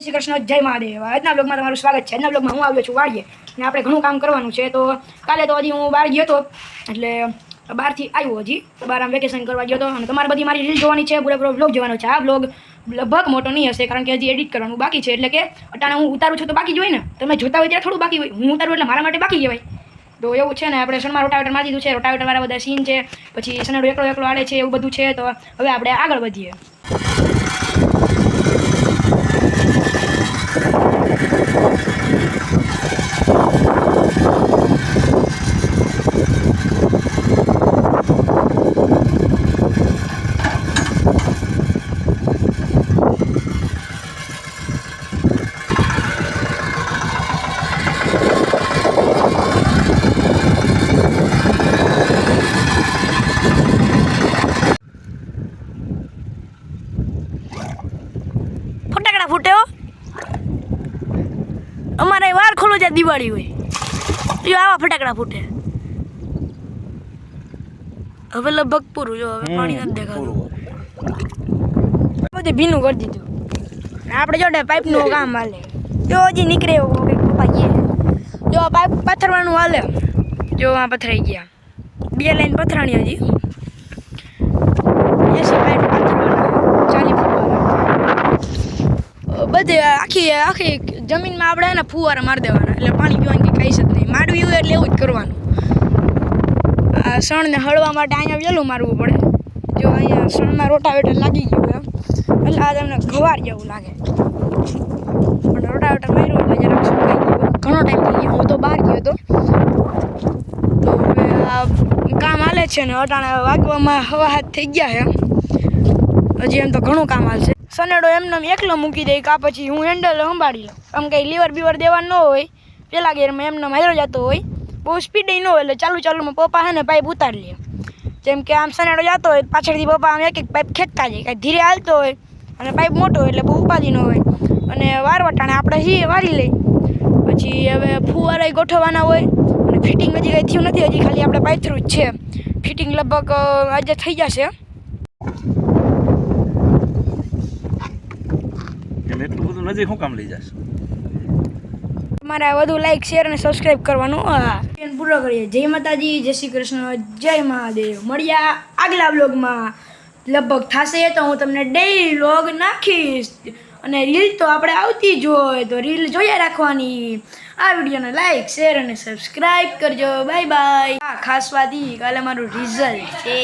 શ્રી કૃષ્ણ, જય મહાદેવ। આજના બ્લોગમાં તમારું સ્વાગત છે। આજના બ્લોગમાં હું આવ્યો છું વાડીએ અને આપણે ઘણું કામ કરવાનું છે। તો કાલે તો હજી હું બહાર ગયો હતો, એટલે બહારથી આવ્યો, હજી બહાર આમ વેકેશન કરવા ગયો હતો અને તમારે બધી મારી રીલ જોવાની છે, પૂરેપૂરો બ્લોગ જોવાનો છે। આ બ્લોગ લગભગ મોટો નહીં હશે, કારણ કે હજી એડિટ કરવાનું બાકી છે। એટલે કે અટાણે હું ઉતારું છું તો બાકી જ હોય ને, તમે જોતા હોય ત્યારે થોડું બાકી હોય, હું ઉતારું એટલે મારા માટે બાકી કહેવાય। તો એવું છે ને, આપણે સનમાં રોટાવેટર મારી દીધું છે, રોટાવેટરવાળા બધા સીન છે, પછી સનેડો એકલો એકલો આડે છે, એવું બધું છે। તો હવે આપણે આગળ વધીએ। ફટાકડા ફૂટે હો, અમારે વાર ખોલો જ્યાં દિવાળી હોય જો આવા ફટાકડા ફૂટે। હવે લગભગ પૂરું, જો હવે પાણી નથી દેખાતું, બધું ભીનું કરી દીધું। આપણે જો પાઇપનું કામ હાલે, જો હજી નીકળે એવું પપ્પા કહે, જો પાઇપ પથરવાનું હાલે, જો આ પથરાઈ ગયા, 2 લાઈન પથરાણી હજી, 80 પાઇપ પથરવાના, 40 ફૂટવાળા બધે આખી જમીનમાં આપણે એને ફુવારા મારી દેવાના, એટલે પાણી પીવાની કંઈ કહીશ જ નહીં। માંડવી હોય એટલે એવું જ કરવાનું। આ સણને હળવા માટે અહીંયા વહેલું મારવું પડે, જો અહીંયા સણમાં રોટાવેટર લાગી ગયું એમ, એટલે આ તમને ગવાર જેવું લાગે, પણ રોટાવેટર માર્યું એટલે જરાક સુકાઈ ગયું, ઘણો ટાઈમ થઈ ગયો, હું તો બહાર ગયો હતો। તો હવે આ કામ હાલે છે ને, અટાણે વાગવામાં 7:30 થઈ ગયા છે, હજી એમ તો ઘણું કામ હાલશે। સનેડો એમને એકલો મૂકી દે, કાં પછી હું હેન્ડલ સંભાળી લઉં, આમ કંઈ લીવર બીવર દેવાનું ન હોય, પેલા ગેરમાં એમને માર્યો જતો હોય, બહુ સ્પીડ ન હોય, એટલે ચાલુમાં પપ્પા છે ને પાઇપ ઉતારી લે, જેમ કે આમ સનેડો જતો હોય પાછળથી પપ્પા આમ એક પાઇપ ખેંચતા જાય, કાંઈ ધીરે હાલતો હોય અને પાઇપ મોટો હોય એટલે બહુ ઉપાધિ ન હોય, અને વારવટાણે આપણે વારી લઈ, પછી હવે ફુવારા ગોઠવવાના હોય, અને ફિટિંગ હજી કંઈ થયું નથી, હજી ખાલી આપણે પાથરું જ છે, ફિટિંગ લગભગ આજે થઈ જશે। એટલું બધું નજીક શું કામ લઈ જશે? તમારે વધુ લાઈક, શેર અને સબસ્ક્રાઈબ કરવાનું પૂરો કરીએ। જય માતાજી, જય શ્રી કૃષ્ણ, જય મહાદેવ। મળ્યા આગલા બ્લોગમાં, લગભગ થશે તો હું તમને ડેઈલી વ્લોગ નાખીશ, અને રીલ તો આપણે આવતી જ હોય, તો રીલ જોયા રાખવાની। આ વિડીયોને લાઈક, શેર અને સબસ્ક્રાઈબ કરજો। Bye bye. ખાસ વાત કાલે મારું રિઝલ્ટ છે।